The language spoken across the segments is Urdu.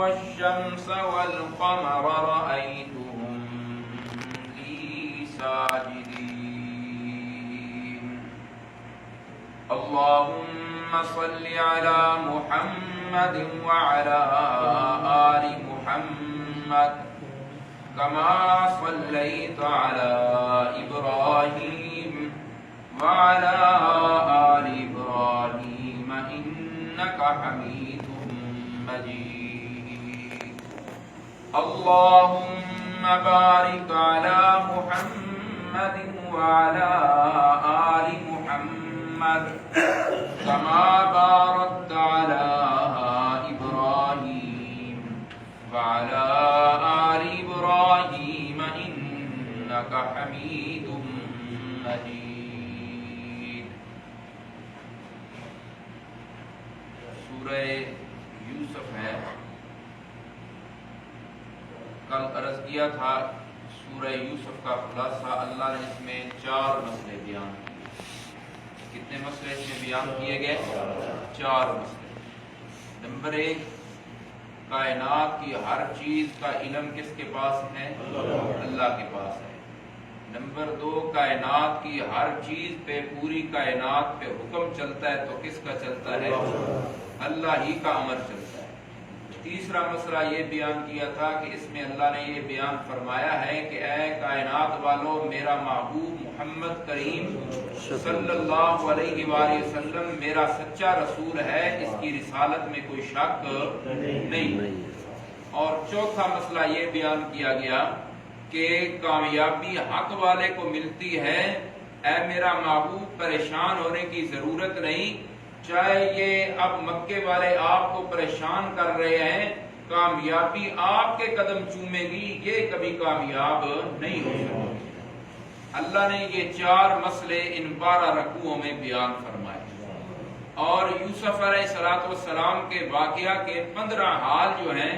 والشمس والقمر رأيتهم لي ساجدين اللهم صل على محمد وعلى آل محمد كما صليت على إبراهيم وعلى آل إبراهيم إنك حميد مجيد اللهم بارك على محمد وعلى آل محمد كما باركت على إبراهيم وعلى آل إبراهيم إنك حميد مجيد سورہ یوسف ہے. کل عرض کیا تھا سورہ یوسف کا خلاصہ اللہ نے اس میں 4 مسئلے بیان کیے. کتنے مسئلے اس میں بیان کیے گئے؟ 4 مسئلے. نمبر 1، کائنات کی ہر چیز کا علم کس کے پاس ہے؟ اللہ کے پاس ہے. نمبر 2، کائنات کی ہر چیز پہ، پوری کائنات پہ حکم چلتا ہے تو کس کا چلتا ہے؟ اللہ ہی کا امر چلتا ہے. تیسرا مسئلہ یہ بیان کیا تھا کہ اس میں اللہ نے یہ بیان فرمایا ہے کہ اے کائنات والو، میرا محبوب محمد کریم صلی اللہ علیہ وآلہ وسلم میرا سچا رسول ہے، اس کی رسالت میں کوئی شک نہیں. اور چوتھا مسئلہ یہ بیان کیا گیا کہ کامیابی حق والے کو ملتی ہے. اے میرا محبوب، پریشان ہونے کی ضرورت نہیں. چاہے یہ اب مکے والے آپ کو پریشان کر رہے ہیں، کامیابی آپ کے قدم چومے گی، یہ کبھی کامیاب نہیں ہو سکتی. اللہ نے یہ 4 مسئلے ان 12 رکوعوں میں بیان فرمائے. اور یوسف علیہ السلام کے واقعہ کے 15 حال جو ہیں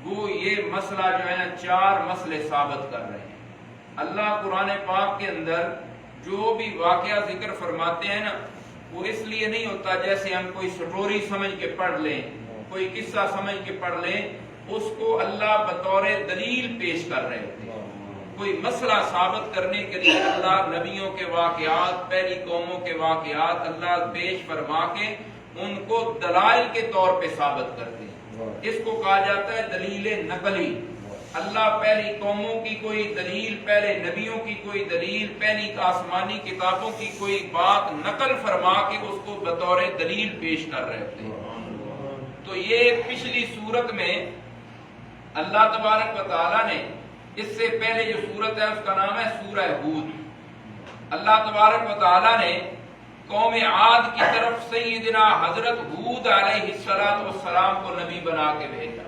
وہ یہ مسئلہ جو ہے 4 مسئلے ثابت کر رہے ہیں. اللہ قرآن پاک کے اندر جو بھی واقعہ ذکر فرماتے ہیں نا، وہ اس لیے نہیں ہوتا جیسے ہم کوئی سٹوری سمجھ کے پڑھ لیں، کوئی قصہ سمجھ کے پڑھ لیں. اس کو اللہ بطور دلیل پیش کر رہے ہوتے ہیں. کوئی مسئلہ ثابت کرنے کے لیے اللہ نبیوں کے واقعات، پہلی قوموں کے واقعات اللہ پیش فرما کے ان کو دلائل کے طور پہ ثابت کرتے ہیں. اس کو کہا جاتا ہے دلیل نقلی. اللہ پہلی قوموں کی کوئی دلیل، پہلے نبیوں کی کوئی دلیل، پہلی آسمانی کتابوں کی کوئی بات نقل فرما کے اس کو بطور دلیل پیش کر رہے ہوتے ہیں. تو یہ پچھلی سورت میں اللہ تبارک و تعالی نے، اس سے پہلے جو سورت ہے اس کا نام ہے سورہ ہود. اللہ تبارک و تعالی نے قوم عاد کی طرف سیدنا حضرت ہود علیہ السلام کو نبی بنا کے بھیجا.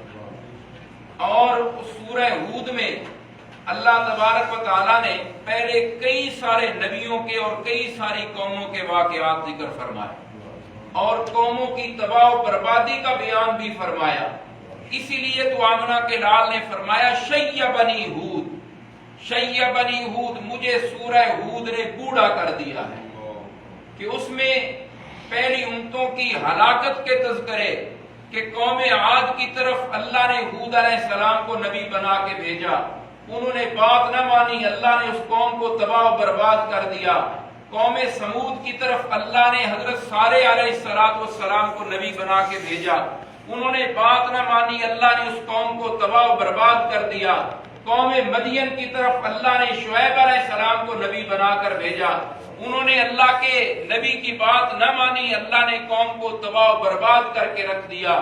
اور سورہ ہود میں اللہ تبارک و تعالی نے پہلے کئی سارے نبیوں کے اور کئی ساری قوموں کے واقعات ذکر فرمائے اور قوموں کی تباہ و بربادی کا بیان بھی فرمایا. اسی لیے تو آمنہ کے لال نے فرمایا شیبنی ہود، شیبنی ہود، مجھے سورہ ہود نے بوڑھا کر دیا ہے. کہ اس میں پہلی امتوں کی ہلاکت کے تذکرے کہ قوم عاد کی طرف اللہ نے ہود علیہ السلام کو نبی بنا کے بھیجا، انہوں نے بات نہ مانی، اللہ نے اس قوم کو تباہ و برباد کر دیا. قوم سمود کی طرف اللہ نے حضرت صالح علیہ السلام کو نبی بنا کے بھیجا، انہوں نے بات نہ مانی، اللہ نے اس قوم کو تباہ و برباد کر دیا. قوم مدین کی طرف اللہ نے شعیب علیہ السلام کو نبی بنا کر بھیجا، انہوں نے اللہ کے نبی کی بات نہ مانی، اللہ نے قوم کو تباہ و برباد کر کے رکھ دیا.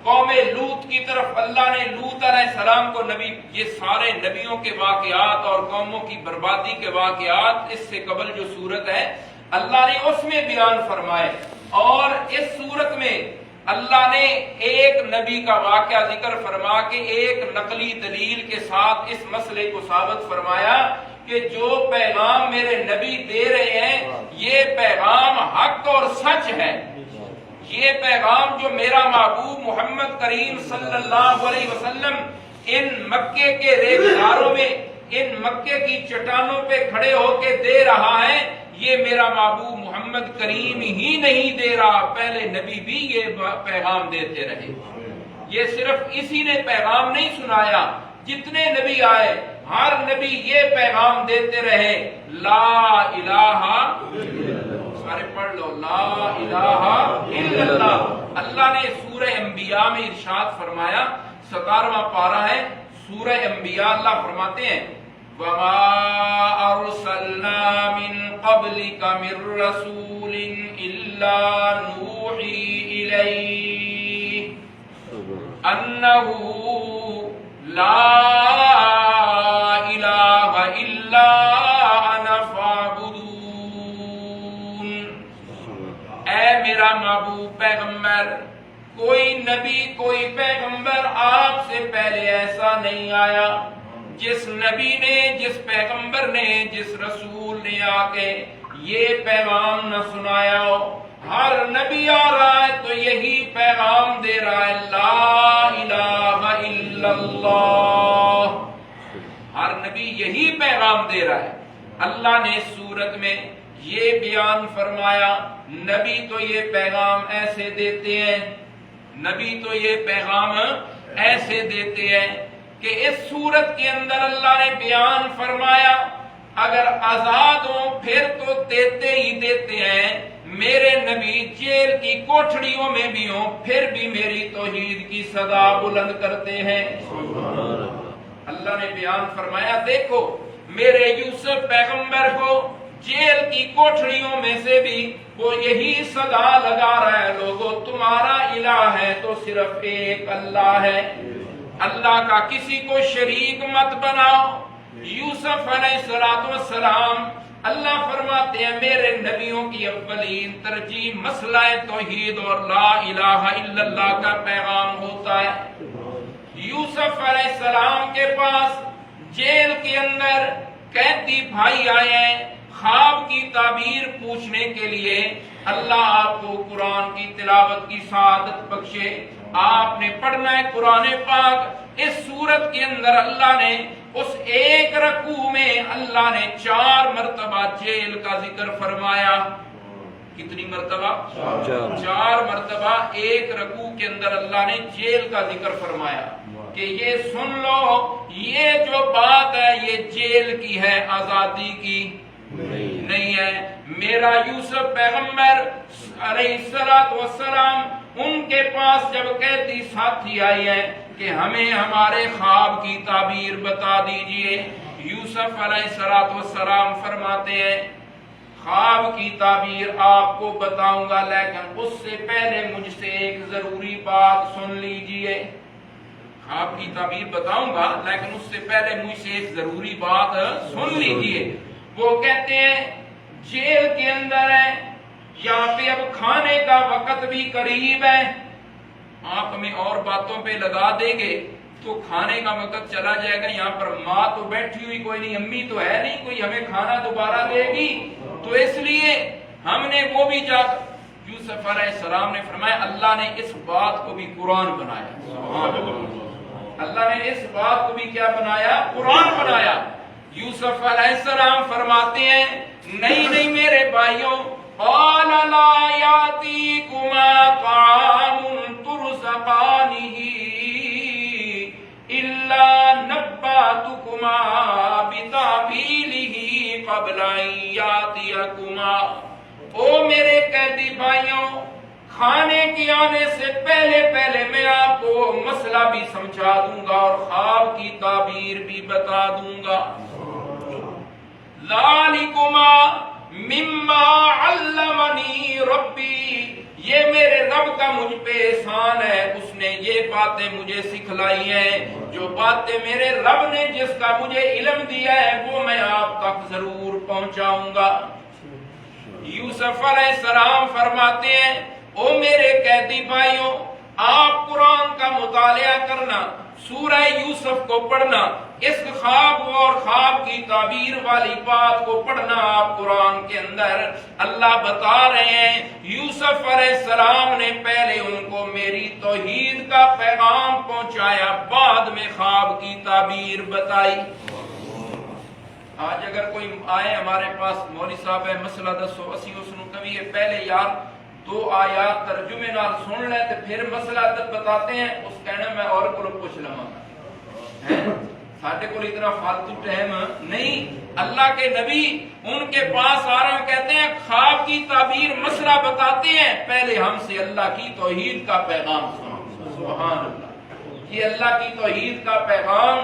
قوم لوط کی طرف اللہ نے لوط علیہ السلام کو نبی. یہ سارے نبیوں کے واقعات اور قوموں کی بربادی کے واقعات اس سے قبل جو سورت ہے اللہ نے اس میں بیان فرمائے. اور اس سورت میں اللہ نے ایک نبی کا واقعہ ذکر فرما کے ایک نقلی دلیل کے ساتھ اس مسئلے کو ثابت فرمایا کہ جو پیغام میرے نبی دے رہے ہیں یہ پیغام حق اور سچ ہے. یہ پیغام جو میرا محبوب محمد کریم صلی اللہ علیہ وسلم ان مکے کے ریگزاروں میں، ان مکے کی چٹانوں پہ کھڑے ہو کے دے رہا ہے، یہ میرا محبوب محمد کریم ہی نہیں دے رہا، پہلے نبی بھی یہ پیغام دیتے رہے. یہ صرف اسی نے پیغام نہیں سنایا، جتنے نبی آئے ہر نبی یہ پیغام دیتے رہے، لا الہ، سارے پڑھ لو، لا الہ الا اللہ۔ اللہ نے سورہ انبیاء میں ارشاد فرمایا، 17واں پارہ ہے سورہ انبیاء، اللہ فرماتے ہیں وَمَا أَرْسَلْنَا مِن قَبْلِكَ مِن رَّسُولٍ إِلَّا نُوحِي إِلَيْهِ أَنَّهُ لَا إِلَٰهَ إِلَّا أَنَا فَاعْبُدُونِ۔ اے میرا محبوب پیغمبر، کوئی نبی کوئی پیغمبر آپ سے پہلے ایسا نہیں آیا جس نبی نے، جس پیغمبر نے، جس رسول نے آ کے یہ پیغام نہ سنایا ہو۔ ہر نبی آ رہا ہے تو یہی پیغام دے رہا ہے، لا الہ الا اللہ۔ ہر نبی یہی پیغام دے رہا ہے۔ اللہ نے اس سورت میں یہ بیان فرمایا، نبی تو یہ پیغام ایسے دیتے ہیں، نبی تو یہ پیغام ایسے دیتے ہیں کہ اس صورت کے اندر اللہ نے بیان فرمایا اگر آزاد ہوں پھر تو دیتے ہی دیتے ہیں، میرے نبی جیل کی کوٹھڑیوں میں بھی ہوں پھر بھی میری توحید کی صدا بلند کرتے ہیں۔ اللہ نے بیان فرمایا، دیکھو میرے یوسف پیغمبر کو جیل کی کوٹھڑیوں میں سے بھی وہ یہی صدا لگا رہا ہے، لوگوں تمہارا الہ ہے تو صرف ایک اللہ ہے، اللہ کا کسی کو شریک مت بناؤ۔ یوسف علیہ السلام، اللہ فرماتے ہیں میرے نبیوں کی اولین ترجیح مسئلہ توحید اور لا الہ الا اللہ کا پیغام ہوتا ہے۔ یوسف علیہ السلام کے پاس جیل کے اندر قیدی بھائی آئے ہیں خواب کی تعبیر پوچھنے کے لیے، اللہ آپ کو قرآن کی تلاوت کی سعادت بخشے، آپ نے پڑھنا ہے قرآن پاک۔ اس سورت کے اندر اللہ نے اس ایک رکوع میں اللہ نے 4 مرتبہ جیل کا ذکر فرمایا۔ کتنی مرتبہ؟ 4 مرتبہ ایک رکوع کے اندر اللہ نے جیل کا ذکر فرمایا کہ یہ سن لو، یہ جو بات ہے یہ جیل کی ہے، آزادی کی نہیں ہے۔ میرا یوسف پیغمبر علیہ السلام، ان کے پاس جب قیدی ساتھی آئی ہے کہ ہمیں ہمارے خواب کی تعبیر بتا دیجئے، یوسف علیہ السلام فرماتے ہیں خواب کی تعبیر آپ کو بتاؤں گا لیکن اس سے پہلے مجھ سے ایک ضروری بات سن لیجئے۔ خواب کی تعبیر بتاؤں گا لیکن اس سے پہلے مجھ سے ایک ضروری بات سن لیجئے۔ وہ کہتے ہیں جیل کے اندر ہے، یہاں پہ اب کھانے کا وقت بھی قریب ہے، آپ ہمیں اور باتوں پہ لگا دیں گے تو کھانے کا وقت چلا جائے گا، یہاں پر ماں تو بیٹھی ہوئی کوئی نہیں، امی تو ہے نہیں کوئی ہمیں کھانا دوبارہ دے گی، تو اس لیے ہم نے وہ بھی جا۔ یوسف علیہ السلام نے فرمایا اللہ نے اس بات کو بھی قرآن بنایا، اللہ نے اس بات کو بھی کیا بنایا؟ قرآن بنایا۔ یوسف علیہ السلام فرماتے ہیں نہیں میرے بھائیوں، قال لا یاتیکما طعام ترزقانہ الا نباتکما بتأویلہ قبل ان یاتیکما۔ او میرے قیدی بھائیوں، کھانے کے آنے سے پہلے میں آپ کو مسئلہ بھی سمجھا دوں گا اور خواب کی تعبیر بھی بتا دوں گا۔ ذالکما مما علمنی ربی، یہ میرے رب کا مجھ پہ احسان ہے، اس نے یہ باتیں مجھے سکھلائی ہیں، جو باتیں میرے رب نے جس کا مجھے علم دیا ہے وہ میں آپ تک ضرور پہنچاؤں گا۔ یوسف علیہ السلام فرماتے ہیں او میرے قیدی بھائیوں، آپ قرآن کا مطالعہ کرنا، سورہ یوسف کو پڑھنا، اس خواب اور خواب کی تعبیر والی بات کو پڑھنا۔ آپ قرآن کے اندر اللہ بتا رہے ہیں یوسف علیہ السلام نے پہلے ان کو میری توحید کا پیغام پہنچایا، بعد میں خواب کی تعبیر بتائی۔ آج اگر کوئی آئے ہمارے پاس، مولوی صاحب ہے مسئلہ دسو، اسی اس نو کبھی پہلے یار دو آیات ترجمے نال سن لے تے پھر مسئلہ بتاتے ہیں، اس کہنا میں اور کو پوچھ لواں گا، ساڈے کو اتنا فالتو ٹائم نہیں۔ اللہ کے نبی ان کے پاس آ رہے ہیں، کہتے ہیں خواب کی تعبیر مسئلہ بتاتے ہیں، پہلے ہم سے اللہ کی توحید کا پیغام سنو۔ سبحان اللہ، یہ اللہ کی توحید کا پیغام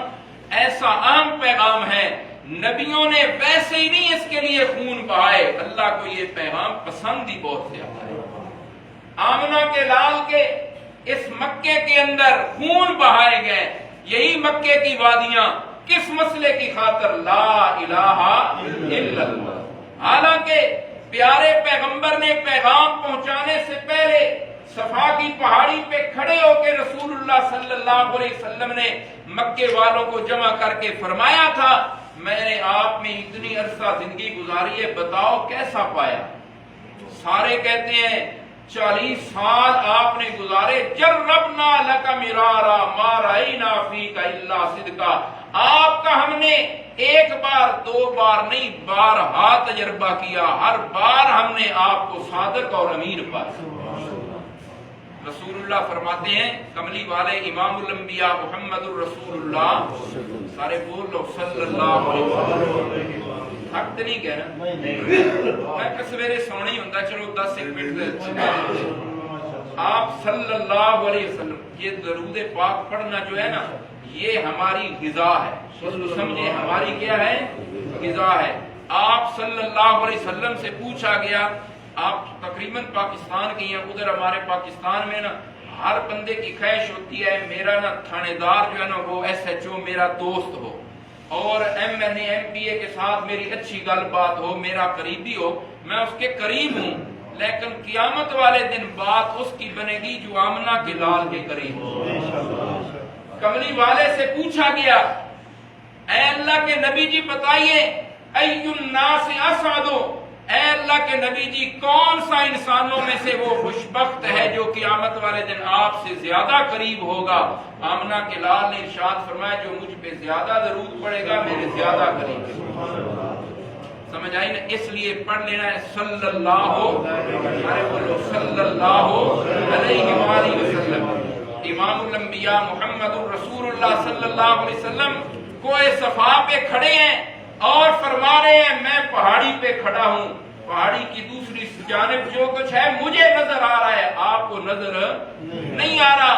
ایسا عام پیغام ہے، نبیوں نے ویسے ہی نہیں اس کے لیے خون بہائے، اللہ کو یہ پیغام پسند ہی بہت زیادہ ہے۔ آمنہ کے لال کے اس مکے کے اندر خون بہائے گئے، یہی مکے کی وادیاں کس مسئلے کی خاطر؟ لا الہ الا اللہ۔ حالانکہ پیارے پیغمبر نے پیغام پہنچانے سے پہلے صفا کی پہاڑی پہ کھڑے ہو کے رسول اللہ صلی اللہ علیہ وسلم نے مکے والوں کو جمع کر کے فرمایا تھا، میں نے آپ میں اتنی عرصہ زندگی گزاری ہے، بتاؤ کیسا پایا؟ سارے کہتے ہیں 40 سال آپ نے گزارے، جربنا لک مرارا ما رأینا فیک الا صدقا، آپ کا ہم نے ایک بار دو بار نہیں بارہا تجربہ کیا، ہر بار ہم نے آپ کو صادق اور امین پایا۔ رسول اللہ فرماتے ہیں، کملی والے امام الانبیاء محمد الرسول اللہ، سارے بول لو صلی اللہ علیہ وسلم، حق نہیں کہنا، میں کہ سویرے سونا ہی ہوتا، چلو 10 منٹ آپ صلی اللہ علیہ وسلم، یہ درود پاک پڑھنا جو ہے نا، یہ ہماری غذا ہے، اس کو سمجھے، ہماری کیا ہے؟ غذا ہے۔ آپ صلی اللہ علیہ وسلم سے پوچھا گیا، آپ تقریباً پاکستان کے ہیں، ادھر ہمارے پاکستان میں نا ہر بندے کی خواہش ہوتی ہے میرا نا تھانے دار جو ہے نا وہ SHO میرا دوست ہو، اور MNA MPA کے ساتھ میری اچھی گل بات ہو، میرا قریبی ہو، میں اس کے قریب ہوں، لیکن قیامت والے دن بات اس کی بنے گی جو آمنہ کے لال کے قریب ہو۔ کملی والے سے پوچھا گیا، اے اللہ کے نبی جی بتائیے، ای الناس اسعد، اے اللہ کے نبی جی کون سا انسانوں میں سے وہ خوشبخت ہے جو قیامت والے دن آپ سے زیادہ قریب ہوگا؟ آمنہ کے لال نے ارشاد فرمایا، جو مجھ پہ زیادہ درود پڑے گا میرے زیادہ قریب ہے۔ سمجھ آئی نا؟ اس لیے پڑھ لینا ہے صلی اللہ صلی اللہ علیہ وآلہ وسلم۔ امام الانبیاء محمد الرسول اللہ صلی اللہ علیہ وسلم کوہ صفا پہ کھڑے ہیں اور فرما رہے ہیں، میں پہاڑی پہ کھڑا ہوں، پہاڑی کی دوسری جانب جو کچھ ہے مجھے نظر آ رہا ہے، آپ کو نظر نہیں آ رہا۔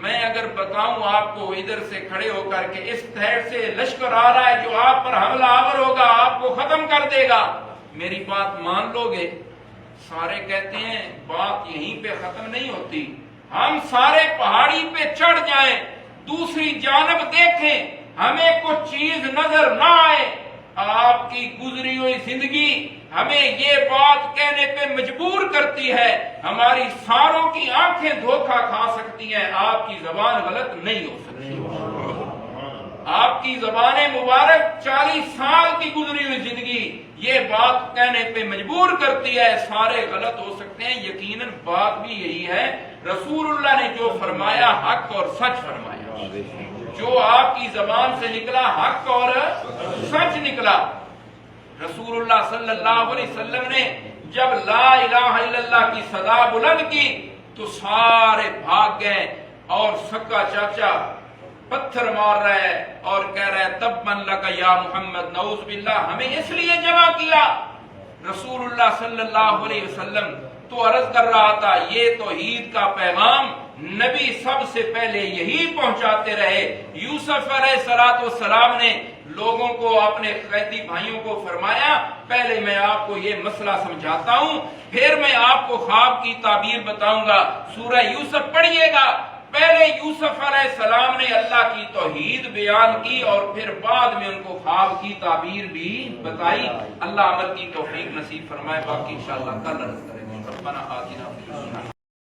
میں اگر بتاؤں آپ کو ادھر سے کھڑے ہو کر کے اس سائڈ سے لشکر آ رہا ہے جو آپ پر حملہ آور ہوگا، آپ کو ختم کر دے گا، میری بات مان لو گے؟ سارے کہتے ہیں بات یہیں پہ ختم نہیں ہوتی، ہم سارے پہاڑی پہ چڑھ جائیں، دوسری جانب دیکھیں، ہمیں کچھ چیز نظر نہ آئے، آپ کی گزری ہوئی زندگی ہمیں یہ بات کہنے پہ مجبور کرتی ہے، ہماری ساروں کی آنکھیں دھوکہ کھا سکتی ہیں، آپ کی زبان غلط نہیں ہو سکتی۔ آپ کی زبان مبارک 40 سال کی گزری ہوئی زندگی یہ بات کہنے پہ مجبور کرتی ہے، سارے غلط ہو سکتے ہیں، یقیناً بات بھی یہی ہے، رسول اللہ نے جو فرمایا حق اور سچ فرمایا، جو آپ کی زبان سے نکلا حق اور سچ نکلا۔ رسول اللہ صلی اللہ علیہ وسلم نے جب لا الہ الا اللہ کی صدا بلند کی تو سارے بھاگ گئے، اور سکا چاچا پتھر مار رہا ہے اور کہہ رہا ہے تبًا لک یا محمد، نعوذ باللہ، ہمیں اس لیے جمع کیا۔ رسول اللہ صلی اللہ علیہ وسلم تو عرض کر رہا تھا یہ توحید کا پیغام نبی سب سے پہلے یہی پہنچاتے رہے۔ یوسف علیہ السلام نے لوگوں کو، اپنے قیدی بھائیوں کو فرمایا پہلے میں آپ کو یہ مسئلہ سمجھاتا ہوں، پھر میں آپ کو خواب کی تعبیر بتاؤں گا۔ سورہ یوسف پڑھیے گا، پہلے یوسف علیہ السلام نے اللہ کی توحید بیان کی اور پھر بعد میں ان کو خواب کی تعبیر بھی بتائی۔ اللہ عمل کی توفیق نصیب فرمائے، باقی انشاءاللہ کل عرض کریں گے۔ ربنا آتنا فی الدنیا